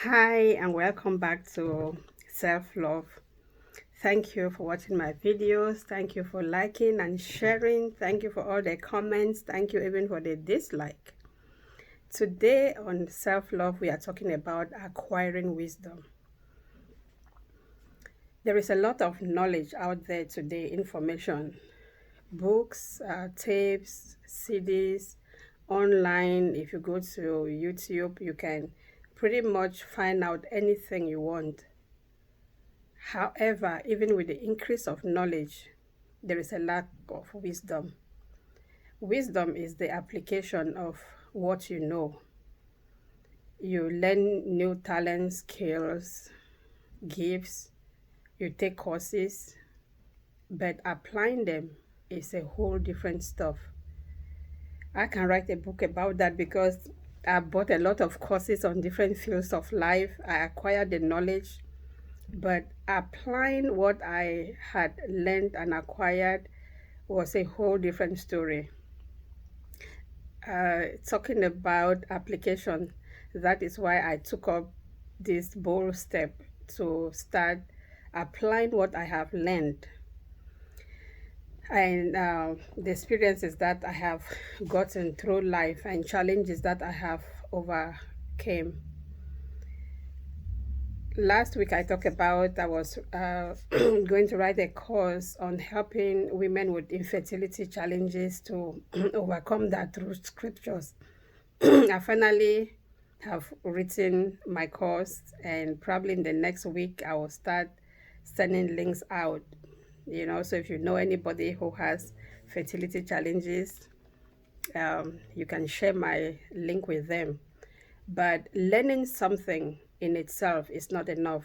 Hi and welcome back to Self-Love. Thank you for watching my videos. Thank you for liking and sharing. Thank you for all the comments. Thank you even for the dislike. Today on Self-Love, we are talking about acquiring wisdom. There is a lot of knowledge out there today, information, books, tapes, CDs, online. If you go to YouTube, you can pretty much find out anything you want. However, even with the increase of knowledge, there is a lack of wisdom. Wisdom is the application of what you know. You learn new talents, skills, gifts, you take courses, but applying them is a whole different stuff. I can write a book about that because I bought a lot of courses on different fields of life. I acquired the knowledge, but applying what I had learned and acquired was a whole different story. Talking about application, that is why I took up this bold step to start applying what I have learned and the experiences that I have gotten through life and challenges that I have overcame. Last week I talked about I was going to write a course on helping women with infertility challenges to overcome that through scriptures. I finally have written my course, and probably in the next week I will start sending links out. So if you know anybody who has fertility challenges, you can share my link with them. But learning something in itself is not enough.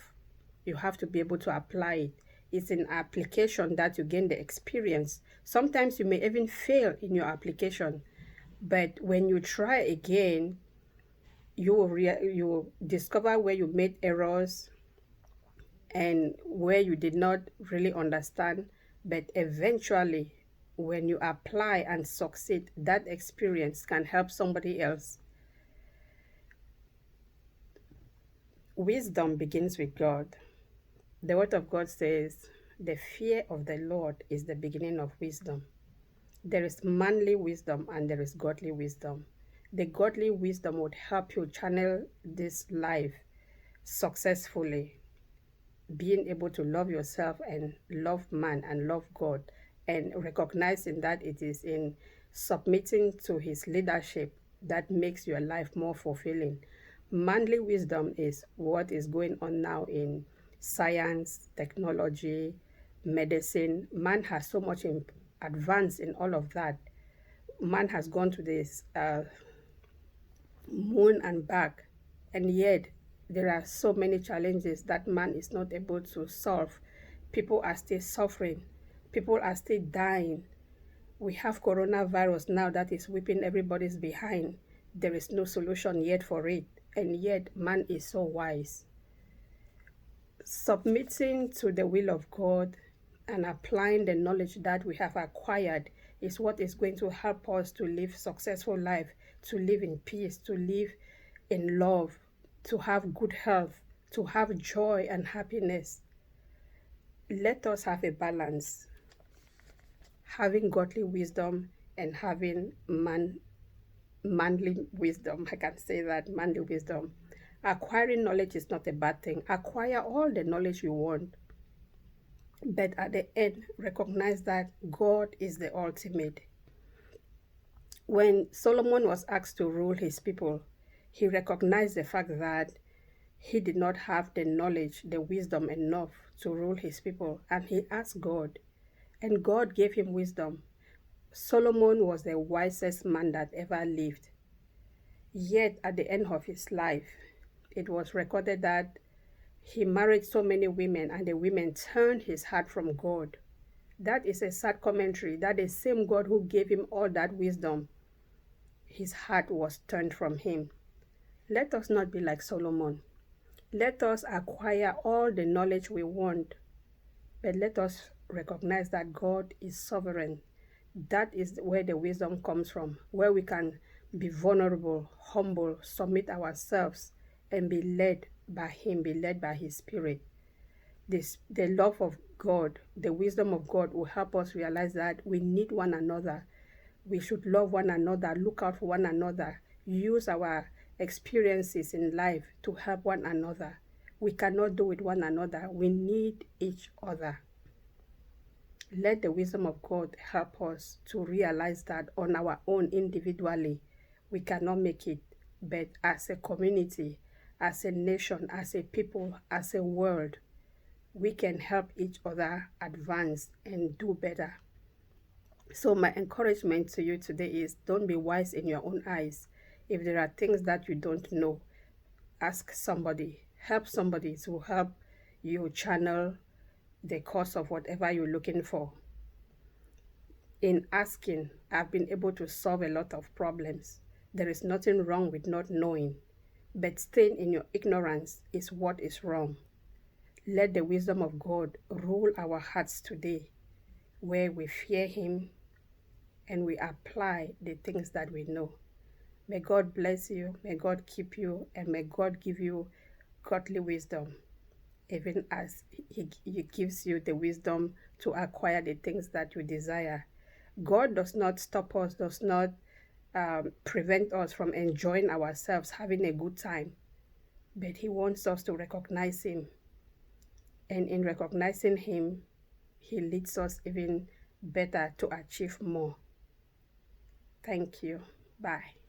You have to be able to apply it. It's in application that you gain the experience. Sometimes you may even fail in your application, but when you try again, you will discover where you made errors and where you did not really understand. But eventually, when you apply and succeed, that experience can help somebody else. Wisdom begins with God. The word of God says, the fear of the Lord is the beginning of wisdom. There is manly wisdom and there is godly wisdom. The godly wisdom would help you channel this life successfully, being able to love yourself and love man and love God, and recognizing that it is in submitting to his leadership that makes your life more fulfilling. Manly wisdom is what is going on now in science, technology, medicine. Man has so much advance in all of that. Man has gone to this moon and back, and yet there are so many challenges that man is not able to solve. People are still suffering, people are still dying. We have coronavirus now that is whipping everybody's behind. There is no solution yet for it, and yet man is so wise. Submitting to the will of God and applying the knowledge that we have acquired is what is going to help us to live successful life, to live in peace, to live in love, to have good health, to have joy and happiness. Let us have a balance, having godly wisdom and having manly wisdom. I can say that, manly wisdom. Acquiring knowledge is not a bad thing. Acquire all the knowledge you want, but at the end, recognize that God is the ultimate. When Solomon was asked to rule his people, he recognized the fact that he did not have the knowledge, the wisdom enough to rule his people, and he asked God, and God gave him wisdom. Solomon was the wisest man that ever lived. Yet at the end of his life, it was recorded that he married so many women and the women turned his heart from God. That is a sad commentary that the same God who gave him all that wisdom, his heart was turned from him. Let us not be like Solomon. Let us acquire all the knowledge we want, but let us recognize that God is sovereign. That is where the wisdom comes from, where we can be vulnerable, humble, submit ourselves, and be led by Him, be led by His Spirit. The love of God, the wisdom of God will help us realize that we need one another. We should love one another, look out for one another, use our experiences in life to help one another. We cannot do with one another. We need each other. Let the wisdom of God help us to realize that on our own individually, we cannot make it. But as a community, as a nation, as a people, as a world, we can help each other advance and do better. So my encouragement to you today is, don't be wise in your own eyes. If there are things that you don't know, ask somebody, help somebody to help you channel the cause of whatever you're looking for. In asking, I've been able to solve a lot of problems. There is nothing wrong with not knowing, but staying in your ignorance is what is wrong. Let the wisdom of God rule our hearts today, where we fear Him and we apply the things that we know. May God bless you, may God keep you, and may God give you godly wisdom, even as He gives you the wisdom to acquire the things that you desire. God does not stop us, does not prevent us from enjoying ourselves, having a good time, but He wants us to recognize Him. And in recognizing Him, He leads us even better to achieve more. Thank you. Bye.